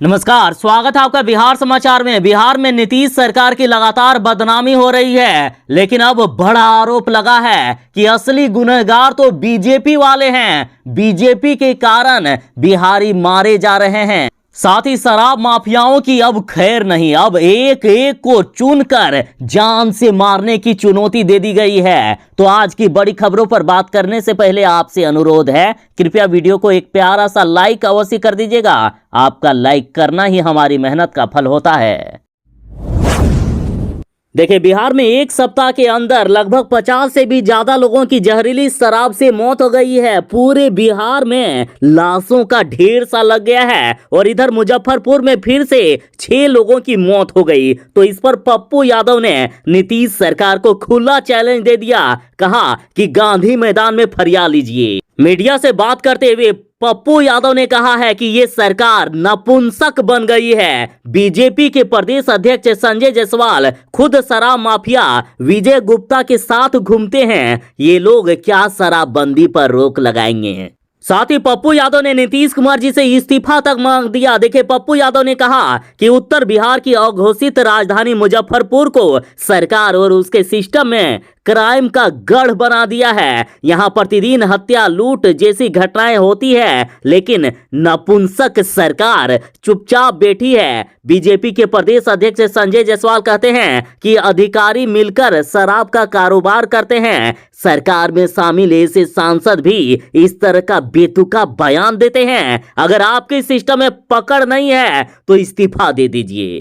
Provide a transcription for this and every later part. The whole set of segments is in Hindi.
नमस्कार, स्वागत है आपका बिहार समाचार में। बिहार में नीतीश सरकार की लगातार बदनामी हो रही है, लेकिन अब बड़ा आरोप लगा है कि असली गुनहगार तो बीजेपी वाले हैं। बीजेपी के कारण बिहारी मारे जा रहे हैं। साथ ही शराब माफियाओं की अब खैर नहीं, अब एक एक को चुनकर जान से मारने की चुनौती दे दी गई है। तो आज की बड़ी खबरों पर बात करने से पहले आपसे अनुरोध है, कृपया वीडियो को एक प्यारा सा लाइक अवश्य कर दीजिएगा। आपका लाइक करना ही हमारी मेहनत का फल होता है। देखिए, बिहार में एक सप्ताह के अंदर लगभग 50 से भी ज्यादा लोगों की जहरीली शराब से मौत हो गई है। पूरे बिहार में लाशों का ढेर सा लग गया है। और इधर मुजफ्फरपुर में फिर से 6 लोगों की मौत हो गई। तो इस पर पप्पू यादव ने नीतीश सरकार को खुला चैलेंज दे दिया। कहा कि गांधी मैदान में फरियाद लीजिए। मीडिया से बात करते हुए पप्पू यादव ने कहा है कि ये सरकार नपुंसक बन गई है। बीजेपी के प्रदेश अध्यक्ष संजय जायसवाल खुद शराब माफिया विजय गुप्ता के साथ घूमते हैं। ये लोग क्या शराबबंदी पर रोक लगाएंगे? साथ ही पप्पू यादव ने नीतीश कुमार जी से इस्तीफा तक मांग दिया। देखिए, पप्पू यादव ने कहा कि उत्तर बिहार की अघोषित राजधानी मुजफ्फरपुर को सरकार और उसके सिस्टम में क्राइम का गढ़ बना दिया है। यहाँ प्रतिदिन हत्या, लूट जैसी घटनाएं होती है, लेकिन नपुंसक सरकार चुपचाप बैठी है। बीजेपी के प्रदेश अध्यक्ष संजय जायसवाल कहते हैं कि अधिकारी मिलकर शराब का कारोबार करते हैं। सरकार में शामिल ऐसे सांसद भी इस तरह का बेतुका बयान देते हैं। अगर आपके सिस्टम में पकड़ नहीं है तो इस्तीफा दे दीजिए।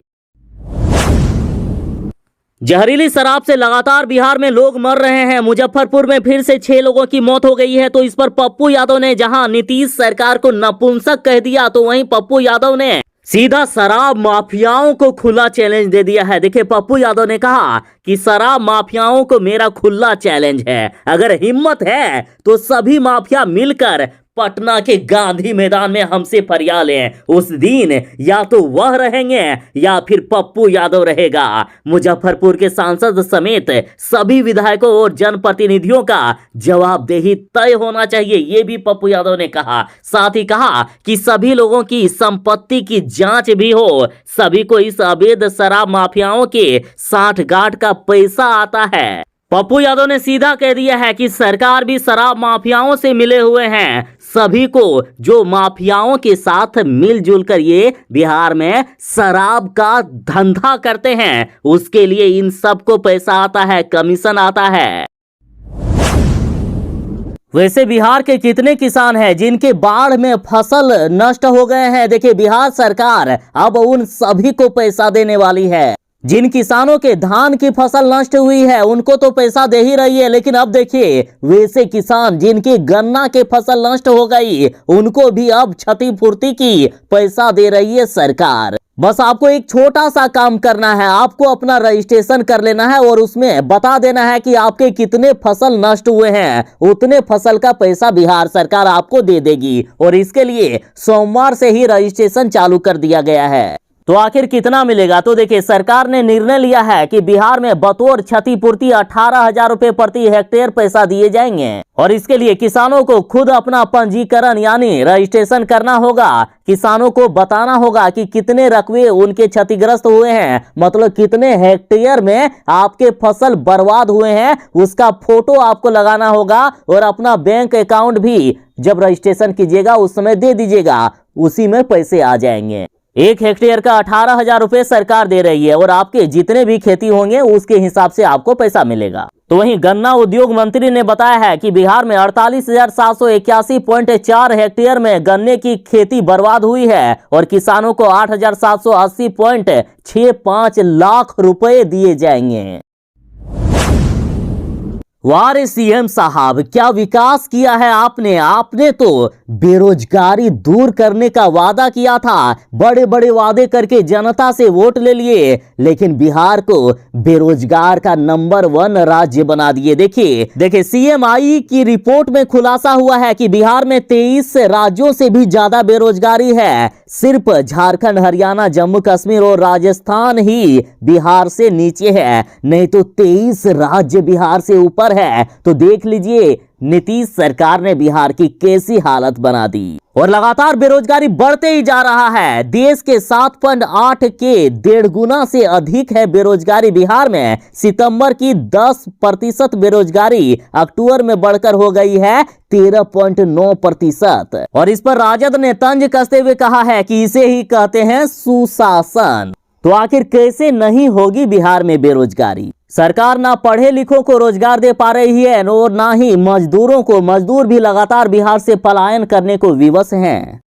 जहरीली शराब से लगातार बिहार में लोग मर रहे हैं। मुजफ्फरपुर में फिर से 6 लोगों की मौत हो गई है। तो इस पर पप्पू यादव ने जहां नीतीश सरकार को नपुंसक कह दिया, तो वहीं पप्पू यादव ने सीधा शराब माफियाओं को खुला चैलेंज दे दिया है। देखिए, पप्पू यादव ने कहा कि शराब माफियाओं को मेरा खुला चैलेंज है। अगर हिम्मत है तो सभी माफिया मिलकर पटना के गांधी मैदान में हमसे फरियाद लें। उस दिन या तो वह रहेंगे या फिर पप्पू यादव रहेगा। मुजफ्फरपुर के सांसद समेत सभी विधायकों और जनप्रतिनिधियों का जवाबदेही तय होना चाहिए, ये भी पप्पू यादव ने कहा। साथ ही कहा कि सभी लोगों की संपत्ति की जांच भी हो। सभी को इस अवैध शराब माफियाओं के साठगांठ का पैसा आता है। पप्पू यादव ने सीधा कह दिया है कि सरकार भी शराब माफियाओं से मिले हुए हैं। सभी को जो माफियाओं के साथ मिलजुल कर ये बिहार में शराब का धंधा करते हैं, उसके लिए इन सबको पैसा आता है, कमीशन आता है। वैसे बिहार के कितने किसान हैं जिनके बाढ़ में फसल नष्ट हो गए हैं? देखिए, बिहार सरकार अब उन सभी को पैसा देने वाली है। जिन किसानों के धान की फसल नष्ट हुई है उनको तो पैसा दे ही रही है, लेकिन अब देखिए वैसे किसान जिनकी गन्ना की फसल नष्ट हो गई उनको भी अब क्षतिपूर्ति की पैसा दे रही है सरकार। बस आपको एक छोटा सा काम करना है, आपको अपना रजिस्ट्रेशन कर लेना है और उसमें बता देना है कि आपके कितने फसल नष्ट हुए हैं। उतने फसल का पैसा बिहार सरकार आपको दे देगी। और इसके लिए सोमवार से ही रजिस्ट्रेशन चालू कर दिया गया है। तो आखिर कितना मिलेगा? तो देखिए, सरकार ने निर्णय लिया है कि बिहार में बतौर क्षतिपूर्ति 18,000 रुपए प्रति हेक्टेयर पैसा दिए जाएंगे। और इसके लिए किसानों को खुद अपना पंजीकरण यानी रजिस्ट्रेशन करना होगा। किसानों को बताना होगा कि कितने रकबे उनके क्षतिग्रस्त हुए हैं, मतलब कितने हेक्टेयर में आपके फसल बर्बाद हुए हैं, उसका फोटो आपको लगाना होगा। और अपना बैंक अकाउंट भी जब रजिस्ट्रेशन कीजिएगा उस समय दे दीजिएगा, उसी में पैसे आ जाएंगे। 1 हेक्टेयर का 18,000 रुपए सरकार दे रही है और आपके जितने भी खेती होंगे उसके हिसाब से आपको पैसा मिलेगा। तो वहीं गन्ना उद्योग मंत्री ने बताया है कि बिहार में 48,781.4 हेक्टेयर में गन्ने की खेती बर्बाद हुई है और किसानों को 8,780.65 लाख रुपए दिए जाएंगे। वाह रे सीएम साहब, क्या विकास किया है आपने। आपने तो बेरोजगारी दूर करने का वादा किया था, बड़े बड़े वादे करके जनता से वोट ले लिए, लेकिन बिहार को बेरोजगार का नंबर 1 राज्य बना दिए। देखिए सीएमआई की रिपोर्ट में खुलासा हुआ है कि बिहार में 23 राज्यों से भी ज्यादा बेरोजगारी है। सिर्फ झारखंड, हरियाणा, जम्मू कश्मीर और राजस्थान ही बिहार से नीचे है, नहीं तो 23 राज्य बिहार से ऊपर पर है तो देख लीजिए नीतीश सरकार ने बिहार की कैसी हालत बना दी। और लगातार बेरोजगारी बढ़ते ही जा रहा है। देश के 7.8 के 1.5 गुना से अधिक है बेरोजगारी बिहार में। सितंबर की 10% बेरोजगारी अक्टूबर में बढ़कर हो गई है 13.9%। और इस पर राजद ने तंज कसते हुए कहा है कि इसे ही कहते हैं सुशासन। तो आखिर कैसे नहीं होगी बिहार में बेरोजगारी? सरकार ना पढ़े लिखों को रोजगार दे पा रही है और ना ही मजदूरों को। मजदूर भी लगातार बिहार से पलायन करने को विवश हैं।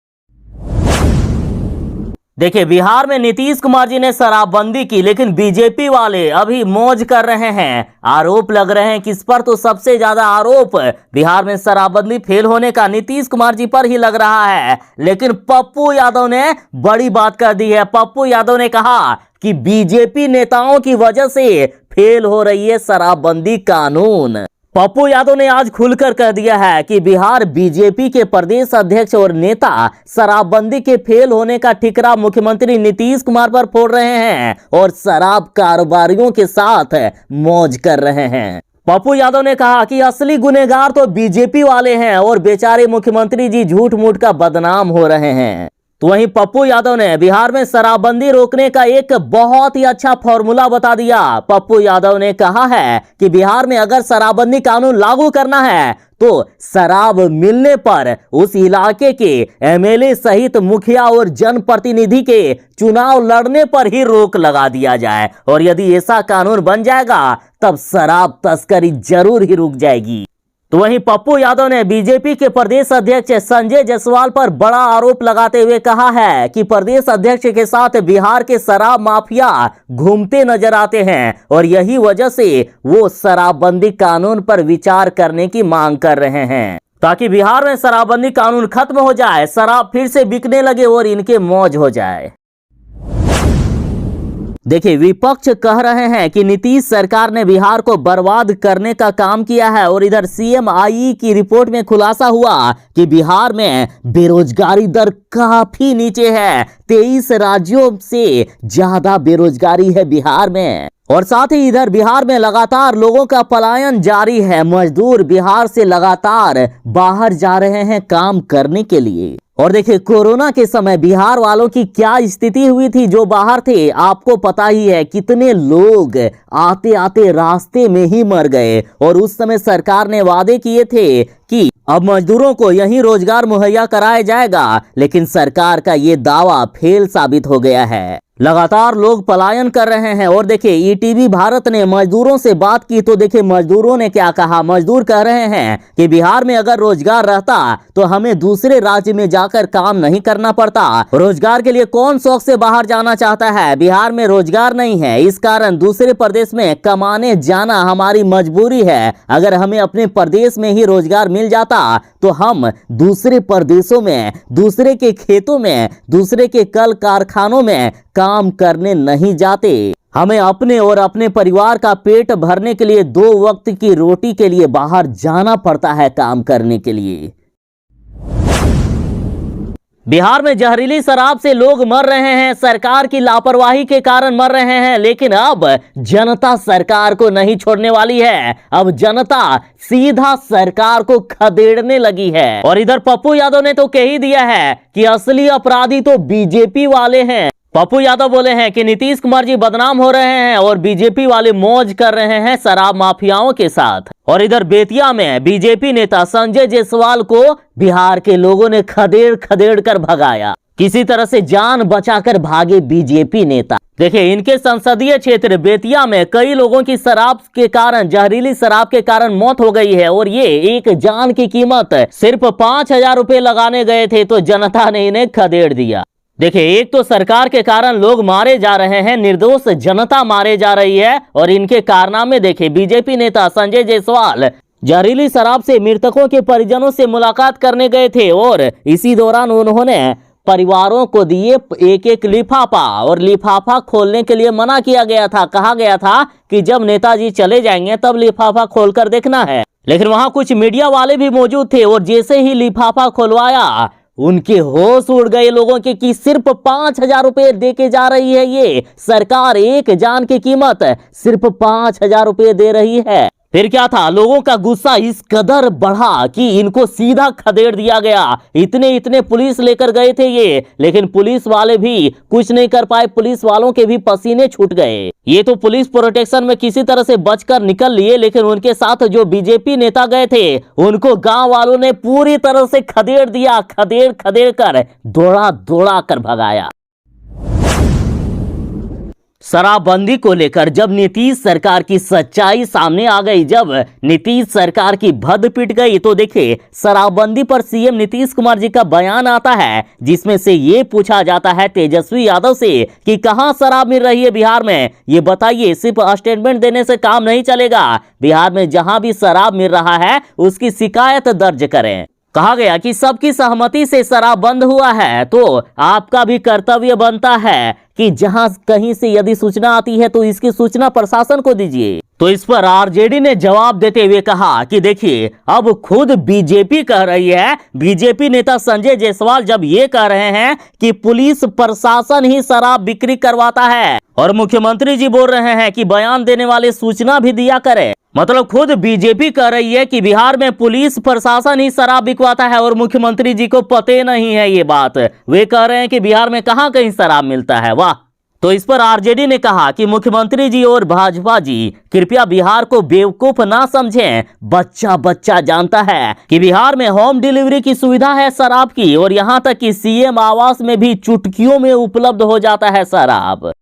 देखिए, बिहार में नीतीश कुमार जी ने शराबबंदी की, लेकिन बीजेपी वाले अभी मौज कर रहे हैं। आरोप लग रहे हैं किस पर? तो सबसे ज्यादा आरोप बिहार में शराबबंदी फेल होने का नीतीश कुमार जी पर ही लग रहा है। लेकिन पप्पू यादव ने बड़ी बात कर दी है। पप्पू यादव ने कहा कि बीजेपी नेताओं की वजह से फेल हो रही है शराबबंदी कानून। पप्पू यादव ने आज खुलकर कह दिया है कि बिहार बीजेपी के प्रदेश अध्यक्ष और नेता शराबबंदी के फेल होने का ठिकरा मुख्यमंत्री नीतीश कुमार पर फोड़ रहे हैं और शराब कारोबारियों के साथ मौज कर रहे हैं। पप्पू यादव ने कहा कि असली गुनहगार तो बीजेपी वाले हैं और बेचारे मुख्यमंत्री जी झूठ मूठ का बदनाम हो रहे हैं। तो वहीं पप्पू यादव ने बिहार में शराबबंदी रोकने का एक बहुत ही अच्छा फॉर्मूला बता दिया। पप्पू यादव ने कहा है कि बिहार में अगर शराबबंदी कानून लागू करना है तो शराब मिलने पर उस इलाके के एमएलए सहित मुखिया और जनप्रतिनिधि के चुनाव लड़ने पर ही रोक लगा दिया जाए। और यदि ऐसा कानून बन जाएगा तब शराब तस्करी जरूर ही रुक जाएगी। तो वहीं पप्पू यादव ने बीजेपी के प्रदेश अध्यक्ष संजय जायसवाल पर बड़ा आरोप लगाते हुए कहा है कि प्रदेश अध्यक्ष के साथ बिहार के शराब माफिया घूमते नजर आते हैं और यही वजह से वो शराबबंदी कानून पर विचार करने की मांग कर रहे हैं, ताकि बिहार में शराबबंदी कानून खत्म हो जाए, शराब फिर से बिकने लगे और इनके मौज हो जाए। देखिए, विपक्ष कह रहे हैं कि नीतीश सरकार ने बिहार को बर्बाद करने का काम किया है और इधर CMI की रिपोर्ट में खुलासा हुआ कि बिहार में बेरोजगारी दर काफी नीचे है। 23 राज्यों से ज्यादा बेरोजगारी है बिहार में। और साथ ही इधर बिहार में लगातार लोगों का पलायन जारी है। मजदूर बिहार से लगातार बाहर जा रहे हैं काम करने के लिए। और देखिए, कोरोना के समय बिहार वालों की क्या स्थिति हुई थी जो बाहर थे, आपको पता ही है। कितने लोग आते आते रास्ते में ही मर गए। और उस समय सरकार ने वादे किए थे कि अब मजदूरों को यहीं रोजगार मुहैया कराया जाएगा, लेकिन सरकार का ये दावा फेल साबित हो गया है। लगातार लोग पलायन कर रहे हैं। और देखिए, ETV भारत ने मजदूरों से बात की तो देखिए मजदूरों ने क्या कहा। मजदूर कह रहे हैं कि बिहार में अगर रोजगार रहता तो हमें दूसरे राज्य में जाकर काम नहीं करना पड़ता। रोजगार के लिए कौन शौक से बाहर जाना चाहता है? बिहार में रोजगार नहीं है, इस कारण दूसरे प्रदेश में कमाने जाना हमारी मजबूरी है। अगर हमें अपने प्रदेश में ही रोजगार मिल जाता तो हम दूसरे प्रदेशों में, दूसरे के खेतों में, दूसरे के कल कारखानों में काम करने नहीं जाते। हमें अपने और अपने परिवार का पेट भरने के लिए 2 वक्त की रोटी के लिए बाहर जाना पड़ता है काम करने के लिए। बिहार में जहरीली शराब से लोग मर रहे हैं, सरकार की लापरवाही के कारण मर रहे हैं। लेकिन अब जनता सरकार को नहीं छोड़ने वाली है। अब जनता सीधा सरकार को खदेड़ने लगी है। और इधर पप्पू यादव ने तो कह ही दिया है कि असली अपराधी तो बीजेपी वाले हैं। पप्पू यादव बोले हैं कि नीतीश कुमार जी बदनाम हो रहे हैं और बीजेपी वाले मौज कर रहे हैं शराब माफियाओं के साथ। और इधर बेतिया में बीजेपी नेता संजय जायसवाल को बिहार के लोगों ने खदेड़ खदेड़ कर भगाया। किसी तरह से जान बचाकर भागे बीजेपी नेता। देखिए, इनके संसदीय क्षेत्र बेतिया में कई लोगों की शराब के कारण, जहरीली शराब के कारण मौत हो गई है। और ये एक जान की कीमत सिर्फ 5,000 रुपए लगाने गए थे तो जनता ने इन्हें खदेड़ दिया। देखिए, एक तो सरकार के कारण लोग मारे जा रहे हैं, निर्दोष जनता मारे जा रही है। और इनके कारनामे देखिए, बीजेपी नेता संजय जायसवाल जहरीली शराब से मृतकों के परिजनों से मुलाकात करने गए थे और इसी दौरान उन्होंने परिवारों को दिए एक लिफाफा। और लिफाफा खोलने के लिए मना किया गया था। कहा गया था कि जब नेताजी चले जाएंगे तब लिफाफा खोलकर देखना है। लेकिन वहां कुछ मीडिया वाले भी मौजूद थे और जैसे ही लिफाफा खुलवाया उनके होश उड़ गए लोगों के कि सिर्फ 5,000 रुपए दे के जा रही है ये सरकार। एक जान की कीमत सिर्फ 5,000 रुपए दे रही है। फिर क्या था, लोगों का गुस्सा इस कदर बढ़ा कि इनको सीधा खदेड़ दिया गया। इतने पुलिस लेकर गए थे ये, लेकिन पुलिस वाले भी कुछ नहीं कर पाए, पुलिस वालों के भी पसीने छूट गए। ये तो पुलिस प्रोटेक्शन में किसी तरह से बचकर निकल लिए, लेकिन उनके साथ जो बीजेपी नेता गए थे उनको गांव वालों ने पूरी तरह से खदेड़ दिया, खदेड़ कर दौड़ा कर भगाया। शराबबंदी को लेकर जब नीतीश सरकार की सच्चाई सामने आ गई, जब नीतीश सरकार की भद्द पिट गई, तो देखिए शराबबंदी पर सीएम नीतीश कुमार जी का बयान आता है, जिसमें से ये पूछा जाता है तेजस्वी यादव से कि कहां शराब मिल रही है बिहार में, ये बताइए। सिर्फ स्टेटमेंट देने से काम नहीं चलेगा, बिहार में जहां भी शराब मिल रहा है उसकी शिकायत दर्ज करें। कहा गया कि सबकी सहमति से शराब बंद हुआ है, तो आपका भी कर्तव्य बनता है कि जहां कहीं से यदि सूचना आती है तो इसकी सूचना प्रशासन को दीजिए। तो इस पर आरजेडी ने जवाब देते हुए कहा कि देखिए अब खुद बीजेपी कह रही है, बीजेपी नेता संजय जायसवाल जब ये कह रहे हैं कि पुलिस प्रशासन ही शराब बिक्री करवाता है, और मुख्यमंत्री जी बोल रहे हैं कि बयान देने वाले सूचना भी दिया करे। मतलब खुद बीजेपी कह रही है कि बिहार में पुलिस प्रशासन ही शराब बिकवाता है, और मुख्यमंत्री जी को पते नहीं है ये बात। वे कह रहे हैं कि बिहार में कहां कहीं शराब मिलता है। वाह। तो इस पर आरजेडी ने कहा कि मुख्यमंत्री जी और भाजपा जी कृपया बिहार को बेवकूफ ना समझें, बच्चा जानता है कि बिहार में होम डिलीवरी की सुविधा है शराब की, और यहां तक कि सीएम आवास में भी चुटकियों में उपलब्ध हो जाता है शराब।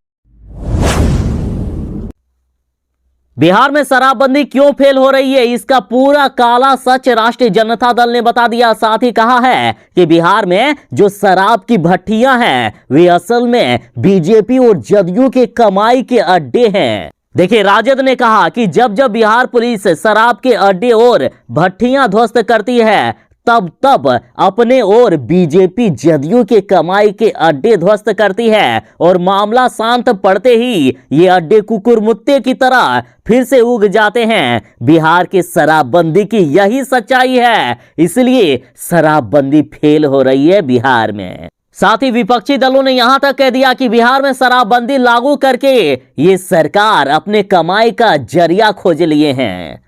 बिहार में शराबबंदी क्यों फेल हो रही है, इसका पूरा काला सच राष्ट्रीय जनता दल ने बता दिया। साथ ही कहा है कि बिहार में जो शराब की भट्टियां हैं वे असल में बीजेपी और जदयू के कमाई के अड्डे हैं। देखिए राजद ने कहा कि जब बिहार पुलिस शराब के अड्डे और भट्टियां ध्वस्त करती है, तब अपने और बीजेपी जदयू के कमाई के अड्डे ध्वस्त करती है, और मामला शांत पड़ते ही ये अड्डे कुकुरमुत्ते की तरह फिर से उग जाते हैं। बिहार के शराबबंदी की यही सच्चाई है, इसलिए शराबबंदी फेल हो रही है बिहार में। साथ ही विपक्षी दलों ने यहां तक कह दिया कि बिहार में शराबबंदी लागू करके ये सरकार अपने कमाई का जरिया खोज लिए हैं।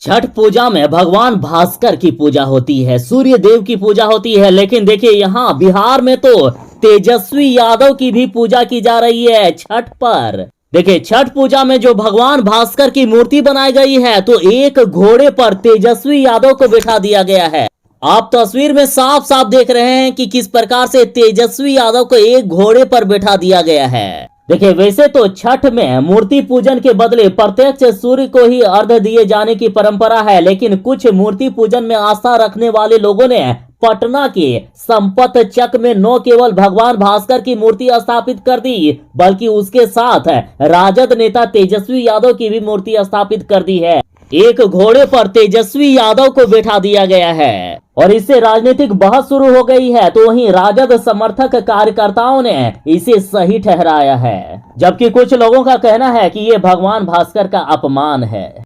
छठ पूजा में भगवान भास्कर की पूजा होती है, सूर्य देव की पूजा होती है, लेकिन देखिए यहाँ बिहार में तो तेजस्वी यादव की भी पूजा की जा रही है छठ पर। देखिए छठ पूजा में जो भगवान भास्कर की मूर्ति बनाई गई है, तो एक घोड़े पर तेजस्वी यादव को बैठा दिया गया है। आप तस्वीर में साफ साफ देख रहे हैं कि किस प्रकार से तेजस्वी यादव को एक घोड़े पर बैठा दिया गया है। देखिए वैसे तो छठ में मूर्ति पूजन के बदले प्रत्यक्ष सूर्य को ही अर्घ्य दिए जाने की परंपरा है, लेकिन कुछ मूर्ति पूजन में आस्था रखने वाले लोगों ने पटना के संपत चक में न केवल भगवान भास्कर की मूर्ति स्थापित कर दी, बल्कि उसके साथ राजद नेता तेजस्वी यादव की भी मूर्ति स्थापित कर दी है। एक घोड़े पर तेजस्वी यादव को बैठा दिया गया है, और इससे राजनीतिक बहस शुरू हो गई है। तो वहीं राजद समर्थक कार्यकर्ताओं ने इसे सही ठहराया है, जबकि कुछ लोगों का कहना है कि ये भगवान भास्कर का अपमान है।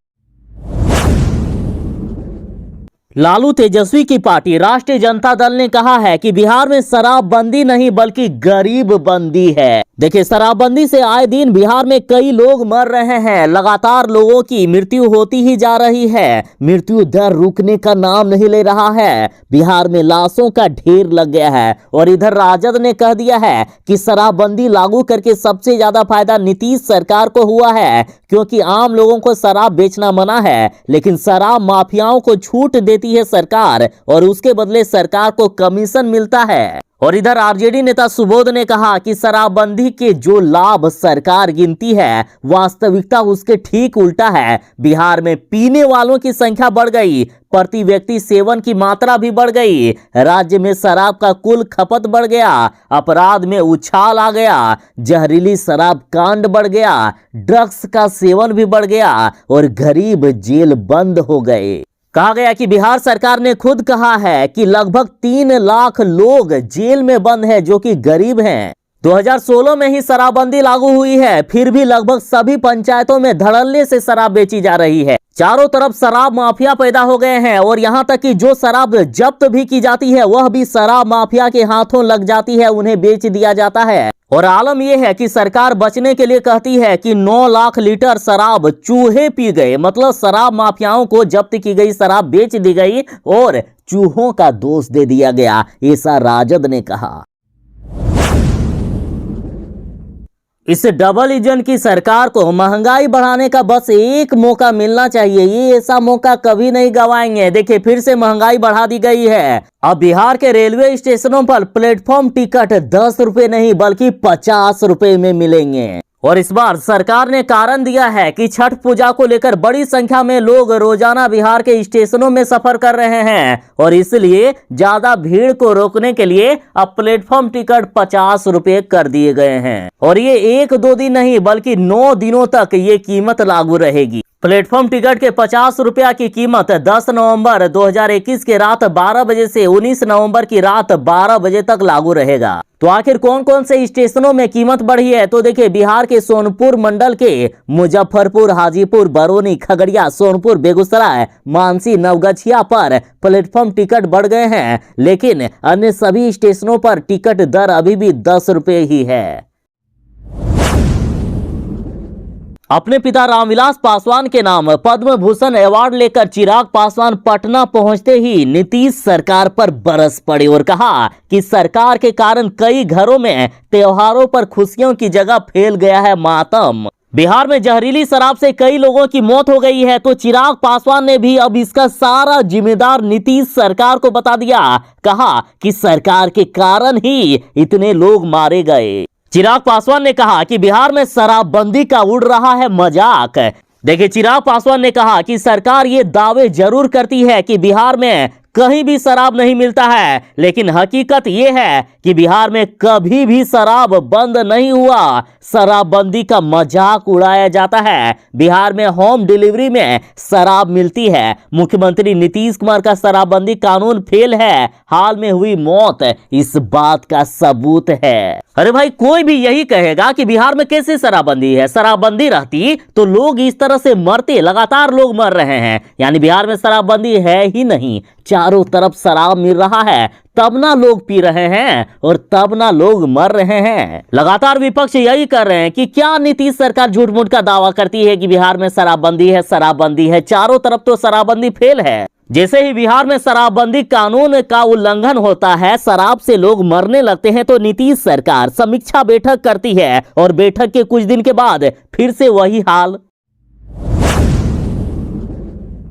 लालू तेजस्वी की पार्टी राष्ट्रीय जनता दल ने कहा है कि बिहार में शराबबंदी नहीं बल्कि गरीब बंदी है। देखिए शराबबंदी से आए दिन बिहार में कई लोग मर रहे हैं, लगातार लोगों की मृत्यु होती ही जा रही है, मृत्यु दर रुकने का नाम नहीं ले रहा है, बिहार में लाशों का ढेर लग गया है। और इधर राजद ने कह दिया है कि शराबबंदी लागू करके सबसे ज्यादा फायदा नीतीश सरकार को हुआ है, क्योंकि आम लोगों को शराब बेचना मना है, लेकिन शराब माफियाओं को छूट देती है सरकार, और उसके बदले सरकार को कमीशन मिलता है। और इधर आरजेडी नेता सुबोध ने कहा कि शराबबंदी के जो लाभ सरकार गिनती है, वास्तविकता उसके ठीक उल्टा है। बिहार में पीने वालों की संख्या बढ़ गई, प्रति व्यक्ति सेवन की मात्रा भी बढ़ गई, राज्य में शराब का कुल खपत बढ़ गया, अपराध में उछाल आ गया, जहरीली शराब कांड बढ़ गया, ड्रग्स का सेवन भी बढ़ गया, और गरीब जेल बंद हो गए। कहा गया कि बिहार सरकार ने खुद कहा है कि लगभग 3 लाख लोग जेल में बंद हैं जो कि गरीब हैं। 2016 में ही शराबबंदी लागू हुई है, फिर भी लगभग सभी पंचायतों में धड़ल्ले से शराब बेची जा रही है। चारों तरफ शराब माफिया पैदा हो गए हैं और यहाँ तक कि जो शराब जब्त भी की जाती है वह भी शराब माफिया के हाथों लग जाती है, उन्हें बेच दिया जाता है। और आलम यह है कि सरकार बचने के लिए कहती है कि 9 लाख लीटर शराब चूहे पी गए, मतलब शराब माफियाओं को जब्त की गई शराब बेच दी गई और चूहों का दोष दे दिया गया, ऐसा राजद ने कहा। इस डबल इंजन की सरकार को महंगाई बढ़ाने का बस एक मौका मिलना चाहिए, ये ऐसा मौका कभी नहीं गवाएंगे। देखिए फिर से महंगाई बढ़ा दी गई है। अब बिहार के रेलवे स्टेशनों पर प्लेटफॉर्म टिकट 10 रुपए नहीं बल्कि 50 रुपए में मिलेंगे। और इस बार सरकार ने कारण दिया है कि छठ पूजा को लेकर बड़ी संख्या में लोग रोजाना बिहार के स्टेशनों में सफर कर रहे हैं और इसलिए ज्यादा भीड़ को रोकने के लिए अब प्लेटफॉर्म टिकट 50 रुपए कर दिए गए हैं। और ये 1-2 दिन नहीं बल्कि 9 दिनों तक ये कीमत लागू रहेगी। प्लेटफॉर्म टिकट के 50 रुपया की कीमत 10 नवंबर 2021 के रात 12 बजे से 19 नवंबर की रात 12 बजे तक लागू रहेगा। तो आखिर कौन कौन से स्टेशनों में कीमत बढ़ी है? तो देखिए बिहार के सोनपुर मंडल के मुजफ्फरपुर, हाजीपुर, बरौनी, खगड़िया, सोनपुर, बेगूसराय, मानसी, नवगछिया पर प्लेटफॉर्म टिकट बढ़ गए हैं, लेकिन अन्य सभी स्टेशनों पर टिकट दर अभी भी 10 रुपए ही है। अपने पिता रामविलास पासवान के नाम पद्म भूषण अवार्ड लेकर चिराग पासवान पटना पहुंचते ही नीतीश सरकार पर बरस पड़े और कहा कि सरकार के कारण कई घरों में त्योहारों पर खुशियों की जगह फैल गया है मातम। बिहार में जहरीली शराब से कई लोगों की मौत हो गई है, तो चिराग पासवान ने भी अब इसका सारा जिम्मेदार नीतीश सरकार को बता दिया। कहा कि सरकार के कारण ही इतने लोग मारे गए। चिराग पासवान ने कहा कि बिहार में शराबबंदी का उड़ रहा है मजाक। देखिए चिराग पासवान ने कहा कि सरकार ये दावे जरूर करती है कि बिहार में कहीं भी शराब नहीं मिलता है, लेकिन हकीकत ये है कि बिहार में कभी भी शराब बंद नहीं हुआ। शराबबंदी का मजाक उड़ाया जाता है। बिहार में होम डिलीवरी में शराब मिलती है। मुख्यमंत्री नीतीश कुमार का शराबबंदी कानून फेल है। हाल में हुई मौत इस बात का सबूत है। अरे भाई कोई भी यही कहेगा कि बिहार में कैसे शराबबंदी है? शराबबंदी रहती तो लोग इस तरह से मरते, लगातार लोग मर रहे हैं। यानी बिहार में शराबबंदी है ही नहीं, चारों तरफ शराब मिल रहा है, तब ना लोग पी रहे हैं और तब ना लोग मर रहे हैं। लगातार विपक्ष यही कर रहे हैं कि क्या नीतीश सरकार झूठ मूठ का दावा करती है कि बिहार में शराबबंदी है, शराबबंदी है, चारों तरफ तो शराबबंदी फेल है। जैसे ही बिहार में शराबबंदी कानून का उल्लंघन होता है, शराब से लोग मरने लगते हैं, तो नीतीश सरकार समीक्षा बैठक करती है और बैठक के कुछ दिन के बाद फिर से वही हाल।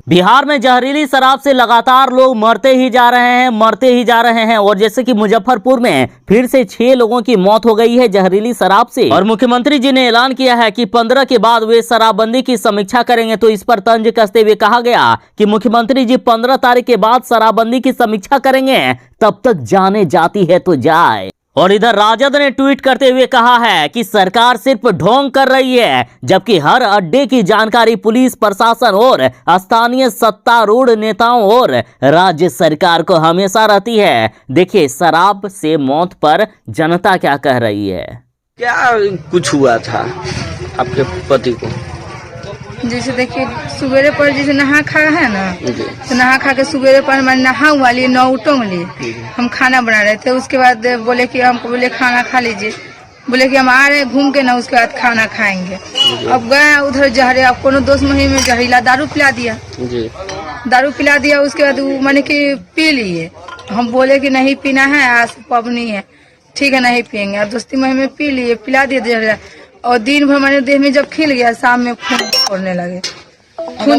बिहार में जहरीली शराब से लगातार लोग मरते ही जा रहे हैं और जैसे कि मुजफ्फरपुर में फिर से 6 लोगों की मौत हो गई है जहरीली शराब से। और मुख्यमंत्री जी ने ऐलान किया है कि 15 के बाद वे शराबबंदी की समीक्षा करेंगे। तो इस पर तंज कसते हुए कहा गया कि मुख्यमंत्री जी 15 तारीख के बाद शराबबंदी की समीक्षा करेंगे, तब तक जाने जाती है तो जाए। और इधर राजद ने ट्वीट करते हुए कहा है कि सरकार सिर्फ ढोंग कर रही है, जबकि हर अड्डे की जानकारी पुलिस प्रशासन और स्थानीय सत्तारूढ़ नेताओं और राज्य सरकार को हमेशा रहती है। देखिए शराब से मौत पर जनता क्या कह रही है। क्या कुछ हुआ था आपके पति को? जैसे देखिए सवेरे पर जैसे नहा खा है ना, तो नहा खा के सवेरे पर मैं नहा हुआ लिए 9 उठोंग लिए, हम खाना बना रहे थे। उसके बाद बोले कि हमको बोले खाना खा लीजिए, बोले कि हम आ रहे हैं घूम के ना, उसके बाद खाना खाएंगे। अब गए उधर जहरे, अब कोनो दोस्त महीने में जहरीला दारू पिला दिया। उसके बाद मैंने कि पी लिए। हम बोले कि नहीं पीना है, आज पबनी है, ठीक है नहीं पियेंगे। अब दोस्ती महीने में पी लिए, पिला दिए जहरीला। और दिन भर मैंने देह में जब खिल गया, शाम में खून छोड़ने लगे। खून